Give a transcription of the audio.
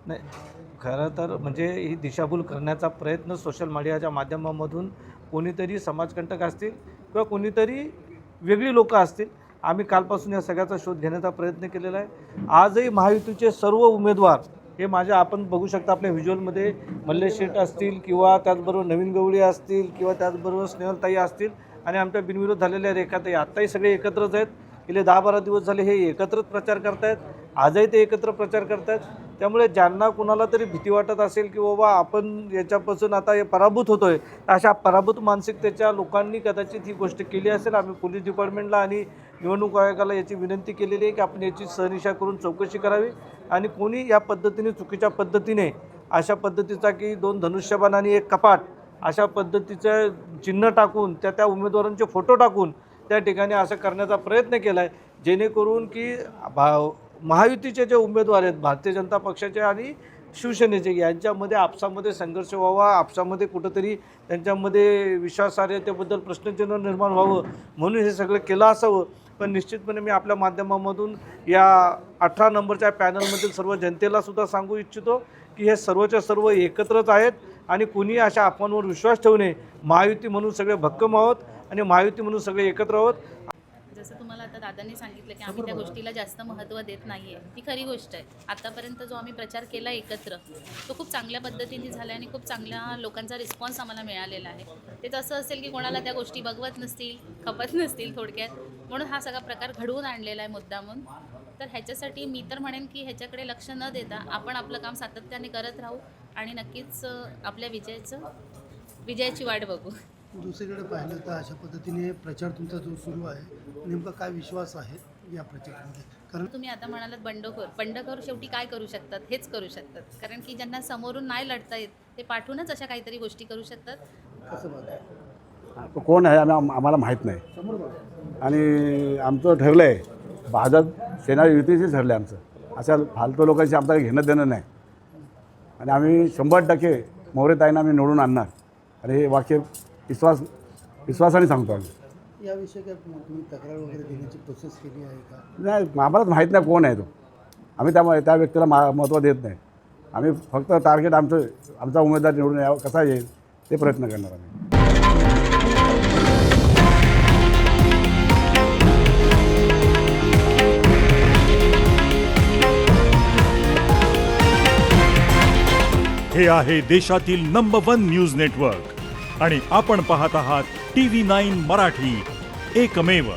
नाही, खरं तर म्हणजे ही दिशाभूल करण्याचा प्रयत्न सोशल मीडियाच्या माध्यमामधून कोणीतरी समाजकंटक असतील किंवा कोणीतरी वेगळी लोकं असतील. आम्ही कालपासून या सगळ्याचा शोध घेण्याचा प्रयत्न केलेला आहे. आजही महायुतीचे सर्व उमेदवार हे माझ्या आपण बघू शकता आपल्या व्हिज्युअलमध्ये मल्लेश शेठ असतील किंवा त्याचबरोबर नवीन गवळी असतील किंवा त्याचबरोबर स्नेहलताई असतील आणि आमच्या बिनविरोध झालेल्या रेखाताई आत्ताही सगळे एकत्रच आहेत. गेले 10-12 दिवस झाले हे एकत्रच प्रचार करतायत. आजही ते एकत्र प्रचार करतायत. त्यामुळे ज्यांना कुणाला तरी भीती वाटत असेल की बाबा आपण याच्यापासून आता हे पराभूत होतोय, अशा पराभूत मानसिकतेच्या लोकांनी कदाचित ही गोष्ट केली असेल. आम्ही पोलीस डिपार्टमेंटला आणि निवडणूक आयोगाला याची विनंती केलेली आहे की आपण याची सहनिशा करून चौकशी करावी आणि कोणी या पद्धतीने चुकीच्या पद्धतीने अशा पद्धतीचा की 2 धनुष्यबाण आणि 1 कपाट अशा पद्धतीचं चिन्ह टाकून त्या उमेदवारांचे फोटो टाकून त्या ठिकाणी असं करण्याचा प्रयत्न केला आहे, जेणेकरून की महायुतीचे जे उमेदवार आहेत भारतीय जनता पक्षाचे आणि शिवसेनेचे यांच्यामध्ये आपसामध्ये संघर्ष व्हावा, आपसामध्ये कुठंतरी त्यांच्यामध्ये विश्वासार्हतेबद्दल प्रश्नचिन्ह निर्माण व्हावं म्हणून हे सगळं केलं असावं. पण निश्चितपणे मी आपल्या माध्यमामधून या 18 नंबरच्या पॅनलमधील सर्व जनतेला सुद्धा सांगू इच्छितो की हे सर्वच्या सर्व एकत्रच आहेत आणि कोणी अशा अफवांवर विश्वास ठेवू नये. महायुती म्हणून सगळे भक्कम आहोत आणि महायुती म्हणून सगळे एकत्र आहोत. जसं तुम्हाला आता दादांनी सांगितलं की आम्ही त्या गोष्टीला जास्त महत्त्व देत नाही आहे, ती खरी गोष्ट आहे. आतापर्यंत जो आम्ही प्रचार केला एकत्र तो खूप चांगल्या पद्धतीने झाला आणि खूप चांगल्या लोकांचा रिस्पॉन्स आम्हाला मिळालेला आहे. ते तसं असेल की कोणाला त्या गोष्टी बघवत नसतील, खपत नसतील थोडक्यात, म्हणून हा सगळा प्रकार घडवून आणलेला आहे मुद्दामून. तर ह्याच्यासाठी मी तर म्हणेन की ह्याच्याकडे लक्ष न देता आपण आपलं काम सातत्याने करत राहू आणि नक्कीच आपल्या विजयाची वाट बघू. दुसरीकडे पाहिलं तर अशा पद्धतीने प्रचार तुमचा जो सुरू आहे, नेमका काय विश्वास आहे या प्रचारामध्ये? कारण तुम्ही आता म्हणालात बंडखोर शेवटी काय करू शकतात, हेच करू शकतात. कारण की ज्यांना समोरून नाही लढता येत ते पाठवूनच अशा काहीतरी गोष्टी करू शकतात. कसं बघा तो कोण आहे आम्हाला माहीत नाही समोर बघा. आणि आमचं ठरलं आहे भाजप सेना युतीचे ठरलं आहे आमचं. अशा फालतू लोकांशी आपल्याला घेणं देणं नाही आणि आम्ही 100% मोरेताईंना आम्ही निवडून आणणार आणि हे वाक्य विश्वासाने सांगतो आम्ही. याविषयी काय तुम्ही तक्रार वगैरे देण्याची प्रोसेस केली आहे का? नाही, आम्हालाच माहीत नाही कोण आहे तो. आम्ही त्या व्यक्तीला महत्त्व देत नाही. आम्ही फक्त टार्गेट आमचा उमेदवार निवडून यावं कसा येईल ते प्रयत्न करणार आम्ही. हे आहे देशातील नंबर 1 न्यूज नेटवर्क आणि आपण पाहत आहात TV9 मराठी, एकमेव.